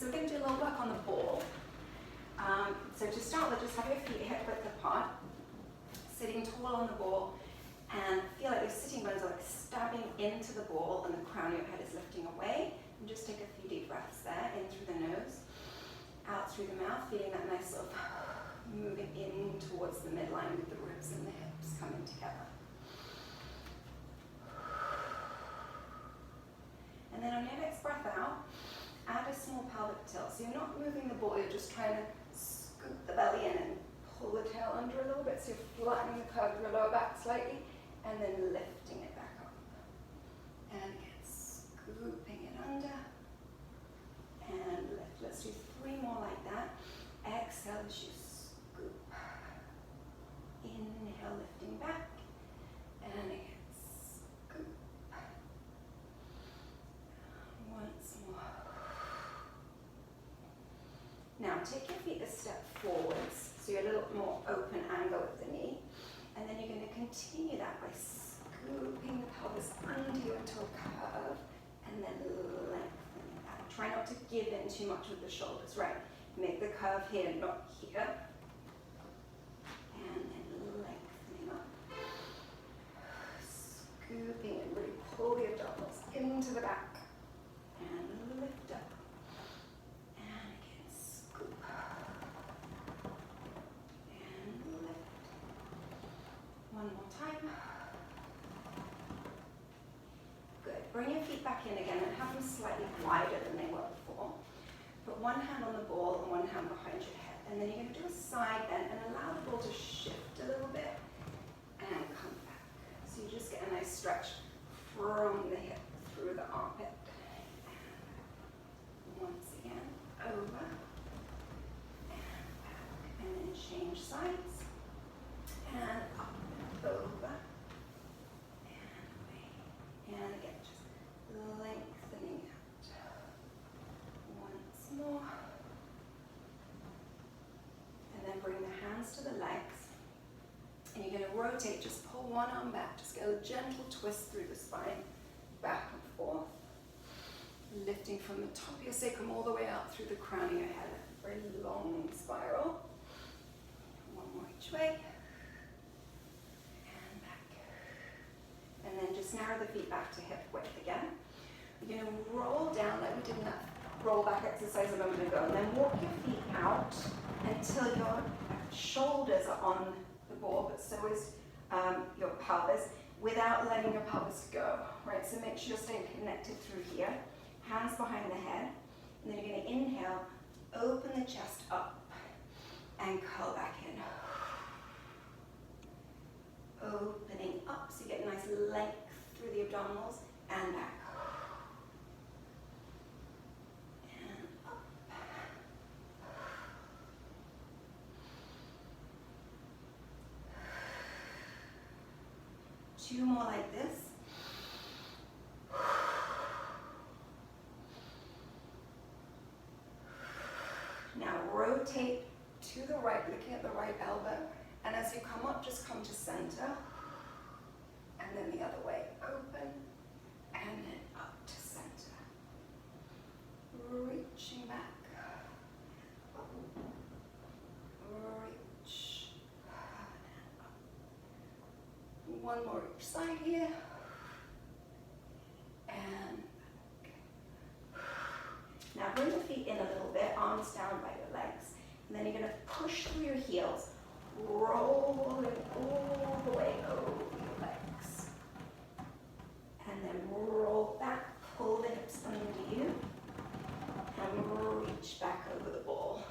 So we're going to do a little work on the ball. So to start with, just have your feet hip width apart, sitting tall on the ball, and feel like your sitting bones are like stabbing into the ball and the crown of your head is lifting away. And just take a few deep breaths there, in through the nose, out through the mouth, feeling that nice sort of moving in towards the midline with the ribs and the hips coming together. And then on your next breath out, add a small pelvic tilt. So you're not moving the ball, you're just trying to scoop the belly in and pull the tail under a little bit. So you're flattening the curve of your lower back slightly and then lifting it back up. And again, scooping it under and lift. Let's do 3 more like that. Exhale as you scoop. Inhale, lifting back. And again, scoop. Once more. Now take your feet a step forwards, so you're a little more open angle with the knee. And then you're going to continue that by scooping the pelvis under you into a curve, and then lengthening that. Try not to give in too much with the shoulders, right? Make the curve here, not here. And then lengthening up. Scooping and really pull the abdominals into the back. And lift up. And again, scoop. And lift. One more time. Good. Bring your feet back in again and have them slightly wider than they were before. Put one hand on the ball and one hand behind your head. And then you're going to do a side bend and allow the ball to shift a little bit and come back. So you just get a nice stretch from the hip through the armpit. Once again, over and back. And then change sides. And up and over. And away. And again, just lengthening out. Once more. And then bring the hands to the legs. And you're going to rotate, just pull one arm back. Just get a gentle twist through the spine, back and forth. Lifting from the top of your sacrum all the way out through the crown of your head. Very long spiral. One more each way. And back. And then just narrow the feet back to hip width again. You're going to roll down like we did in that roll back exercise a moment ago. And then walk your feet out until your shoulders are on the ball, but so is your pelvis, without letting your pelvis go. Right? So make sure you're staying connected through here. Hands behind the head, and then you're going to inhale, open the chest up, and curl back in. Opening up, so you get a nice length through the abdominals, and back. And up. 2 more like this. Now rotate to the right, looking at the right elbow. And as you come up, just come to center. And then the other way, open. And then up to center. Reaching back. Reach. And up. One more each side here. And now bring the feet in a little bit, arms down by your legs. And then you're going to push through your heels, rolling all the way over your legs. And then roll back, pull the hips under you, and reach back over the ball.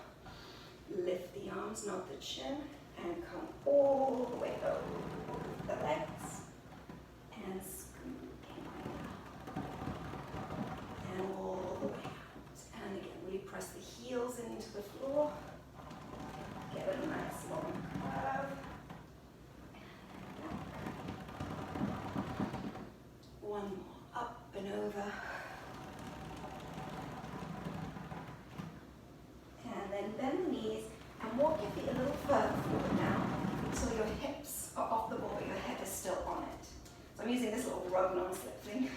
Lift the arms, not the chin, and come all the way over the legs. And scooping and all the way out. And again, really press the heels into the floor. Get a nice long curve. One more, up and over. And then bend the knees and walk your feet a little further forward now until your hips are off the ball, but your head is still on it. So I'm using this little rug non-slip thing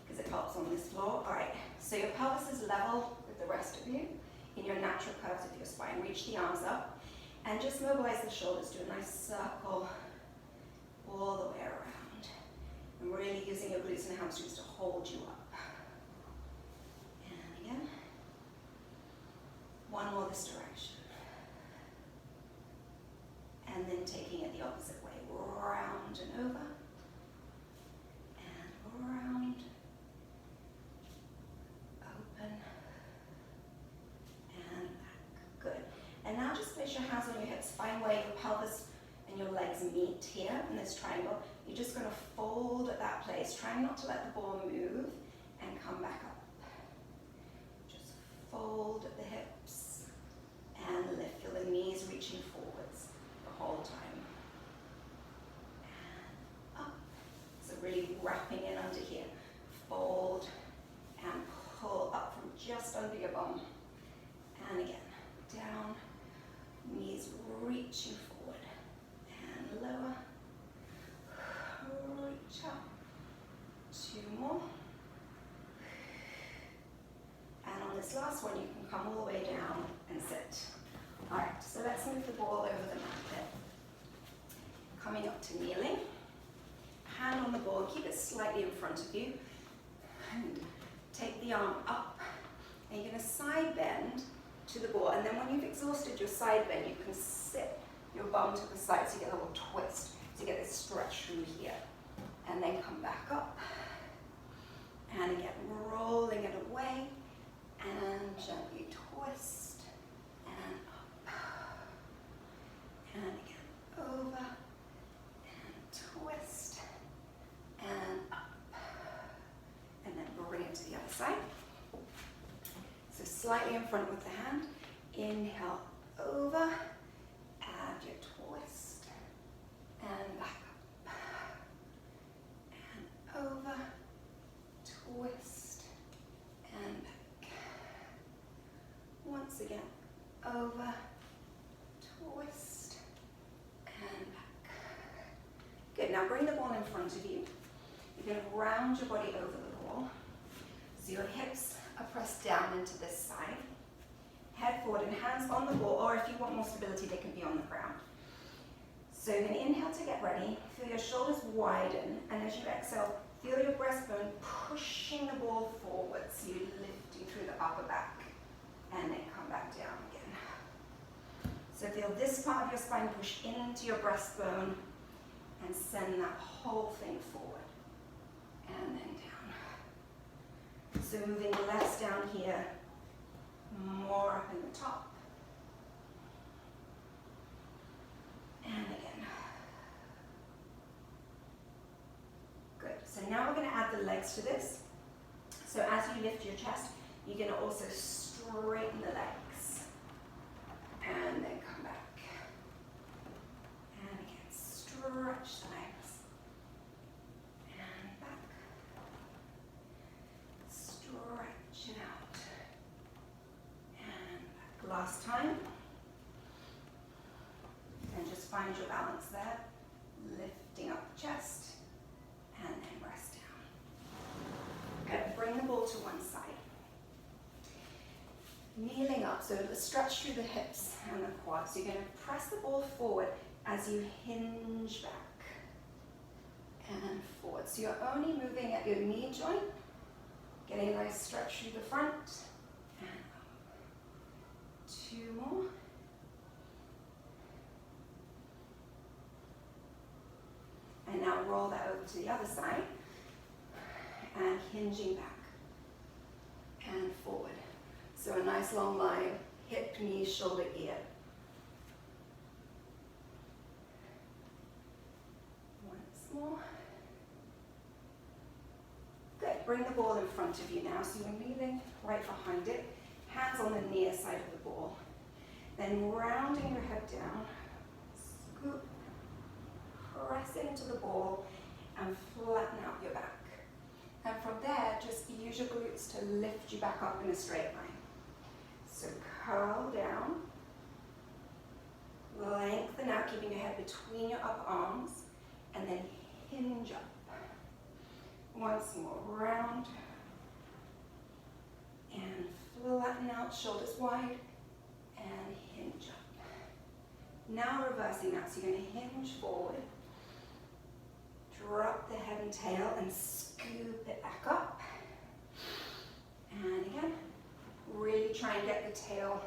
because it helps on this floor. All right, so your pelvis is level with the the rest of you in your natural curves of your spine. Reach the arms up and just mobilize the shoulders. Do a nice circle all the way around. And really using your glutes and hamstrings to hold you up. And again. One more this direction. And then taking it the opposite way. Round and over. And round. Open. And back. Good. And now just place your hands on your hips. Find where your pelvis and your legs meet here in this triangle. You're just going to fold at that place. Try not to let the ball move and come back up. Just fold at the hips and lift. Feel the knees reaching forwards the whole time. And up. So really wrapping in under here. Fold and pull up from just under your bum. And again, down. Knees reaching forward. And lower. Reach up. 2 more. And on this last one, you can come all the way down and sit. All right, so let's move the ball over the mat there. Coming up to kneeling. Hand on the ball, keep it slightly in front of you. And take the arm up. And you're going to side bend to the ball. And then when you've exhausted your side bend, you can sit your bum to the side so you get a little twist. So you get this stretch through here. And then come back up. And again, rolling it away. And gently twist. And up. And again, over. And twist. And up. And then bring it to the other side. So slightly in front with the hand. Inhale, over. Add your twist. And back up. And over. Twist. And back. Once again, over. Twist. And back. Good, now bring the ball in front of you. You're going to round your body over the ball. So your hips are pressed down into this side. Head forward and hands on the ball, or if you want more stability, they can be on the ground. So you're going to inhale to get ready. Feel your shoulders widen, and as you exhale, feel your breastbone pushing the ball forward. So you're lifting through the upper back, and then come back down again. So feel this part of your spine push into your breastbone, and send that whole thing forward, and then down. So moving less down here, more up in the top. And again. Good. So now we're going to add the legs to this. So as you lift your chest, you're going to also straighten the legs. And then come back. And again, stretch the legs. And back. Stretch it out. And back. Last time. And just find your balance there. Lifting up the chest. And then rest down. Good. Bring the ball to one side. Kneeling up, so the stretch through the hips and the quads. So you're going to press the ball forward as you hinge back and forward. So you're only moving at your knee joint, getting a nice stretch through the front. And up. 2 more. And now roll that over to the other side and hinging back and forward. So a nice long line, hip, knee, shoulder, ear. Once more. Good, bring the ball in front of you now. So you're kneeling right behind it. Hands on the near side of the ball. Then rounding your head down, scoop, press into the ball and flatten out your back. And from there, just use your glutes to lift you back up in a straight line. So curl down, lengthen out, keeping your head between your upper arms, and then hinge up. Once more, round, and flatten out out, shoulders wide, and hinge up. Now reversing that, so you're going to hinge forward, drop the head and tail, and scoop it back up. And again, really try and get the tail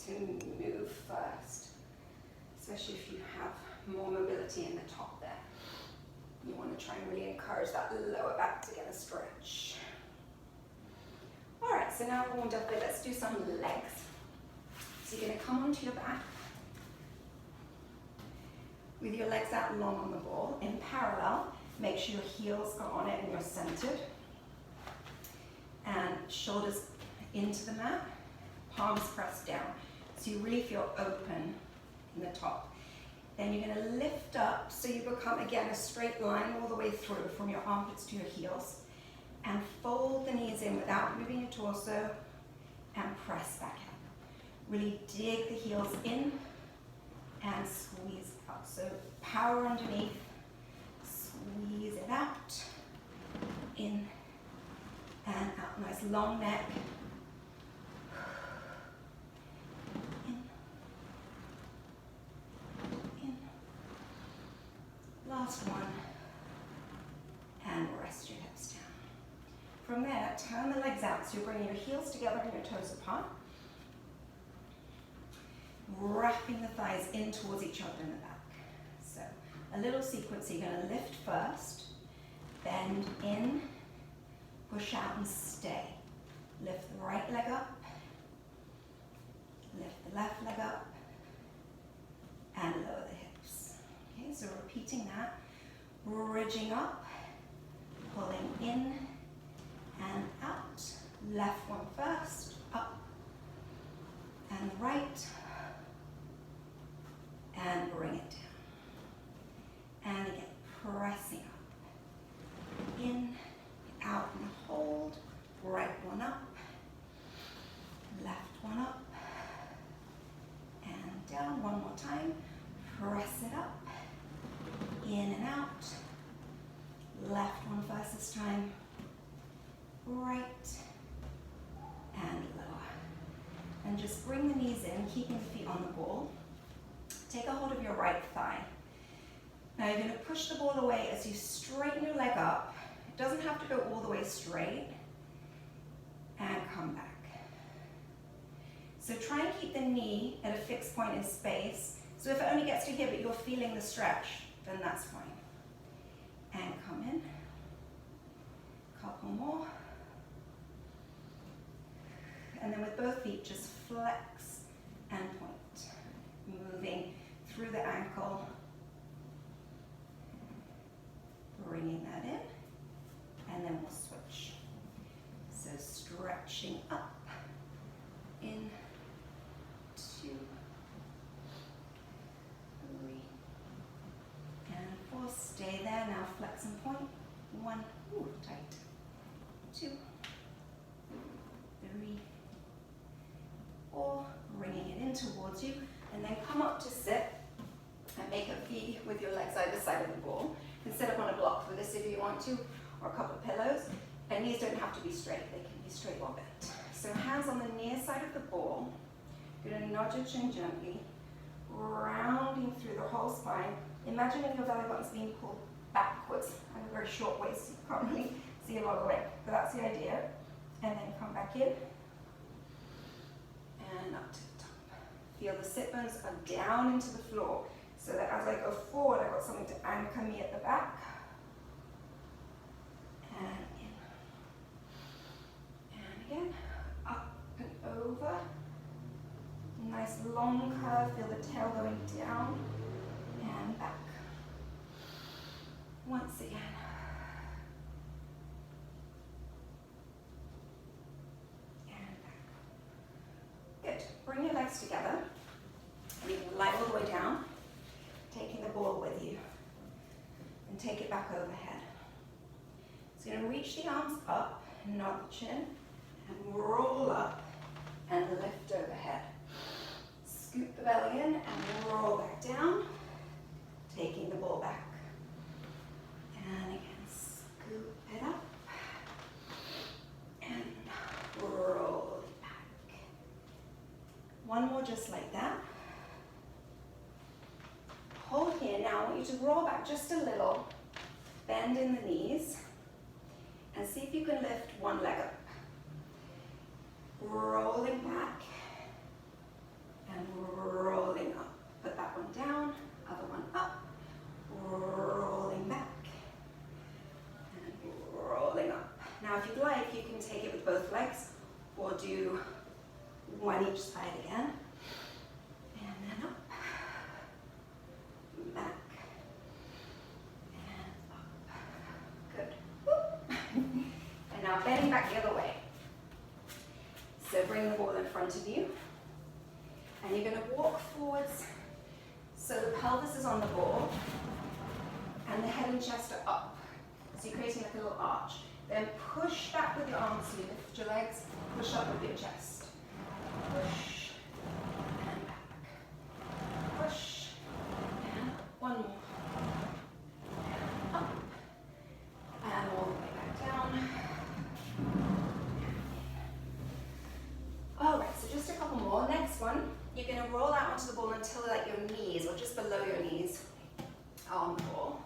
to move first, especially if you have more mobility in the top there. You want to try and really encourage that lower back to get a stretch. All right, so now we're warmed up, but let's do some legs. So you're going to come onto your back with your legs out long on the ball. In parallel, make sure your heels are on it and you're centered. And shoulders into the mat, palms pressed down. So you really feel open in the top. Then you're going to lift up so you become, again, a straight line all the way through from your armpits to your heels. And fold the knees in without moving your torso and press back in. Really dig the heels in and squeeze out. So power underneath, squeeze it out, in and out. Nice long neck. Last one, and rest your hips down. From there, turn the legs out, so you're bringing your heels together and your toes apart, wrapping the thighs in towards each other in the back. So, a little sequence, you're going to lift first, bend in, push out and stay. Lift the right leg up, lift the left leg up, and lower the hips. Okay, so repeating that, bridging up, pulling in and out. Left one first, up, and the right, and bring it down. And again, pressing up, in, out and hold, right one up, left one up, and down one more time, press it up, in and out, left one first this time, right and lower. And just bring the knees in, keeping the feet on the ball. Take a hold of your right thigh. Now you're going to push the ball away as you straighten your leg up. It doesn't have to go all the way straight. And come back. So try and keep the knee at a fixed point in space. So if it only gets to here but you're feeling the stretch, then that's fine. And come in. Couple more. And then with both feet, just flex and point. Moving through the ankle. Bringing that in. And then we'll switch. So stretching up. In. 2. 3. And 4. Stay there. Now flex and point. 1. Ooh, tight. 2. 3. 4. Bringing it in towards you. And then come up to sit and make a V with your legs either side of the ball. You can sit up on a block for this if you want to, or a couple of pillows. And knees don't have to be straight, they can be straight or bent. So hands on the near side of the ball. You're going to nod your chin gently, rounding through the whole spine. Imagining your belly button's being pulled backwards. I have a very short waist, so you can't really see a lot of the way. But that's the idea. And then come back in. And up to the top. Feel the sit bones are down into the floor. So that as I go forward, I've got something to anchor me at the back. And in. And again. Up and over. Nice long curve. Feel the tail going down. And back. Once again. And back. Good. Bring your legs together. And you can lie all the way down. Taking the ball with you. And take it back overhead. So you're going to reach the arms up, nod the chin, and roll up and lift overhead. Scoop the belly in and roll back down, taking the ball back. And again, scoop it up and roll it back. one more just like that. Hold here. Now I want you to roll back just a little, bend in the knees, and see if you can lift one leg up. Rolling back and rolling up. Put that one down, other one up, rolling back and rolling up. Now if you'd like, you can take it with both legs or do one each side again. And then up, back, and up. Good. Woo. And now bending back the other way. So bring the ball in front of you. And you're going to walk forwards so the pelvis is on the ball and the head and chest are up. So you're creating like a little arch. Then push back with your arms, so you lift your legs, push up with your chest. Push and back. Push and one more. And up. And all the way back down. Alright, so just a couple more. Next one, you're going to roll out onto the ball until like your knees or just below your knees are on the ball.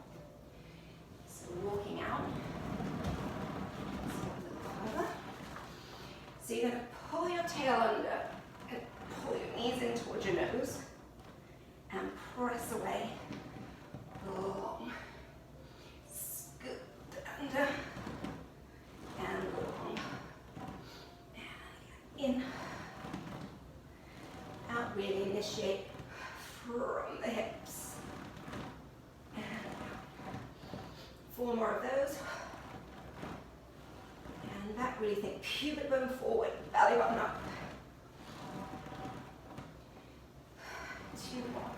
So walking out. So you're going to pull your tail under and pull your knees in towards your nose and press away long. Scoot under and long. And in. Out, really initiate from the hips. And out. 4 more of those. And back, really think pubic bone forward, belly button up. 2 more.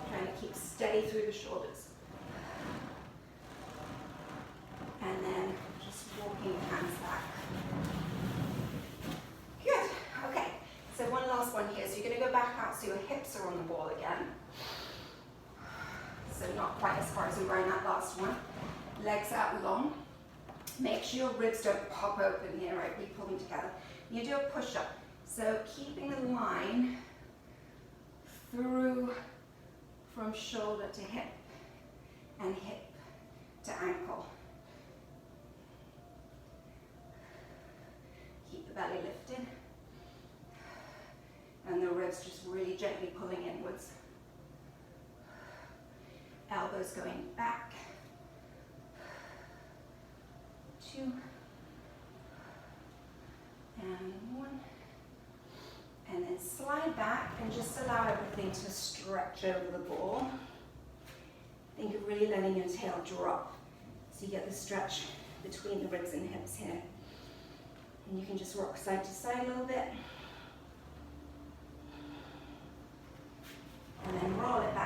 Trying to keep steady through the shoulders. And then just walking hands back. Good. Okay. So one last one here. So you're going to go back out so your hips are on the ball again. So not quite as far as we were in that last one. Legs out long. Make sure your ribs don't pop open here, right? We pull them together. You do a push-up. So keeping the line through from shoulder to hip and hip to ankle. Keep the belly lifted. And the ribs just really gently pulling inwards. Elbows going back. 2 and 1. And then slide back and just allow everything to stretch over the ball. Think of really letting your tail drop so you get the stretch between the ribs and hips here. And you can just rock side to side a little bit. And then roll it back.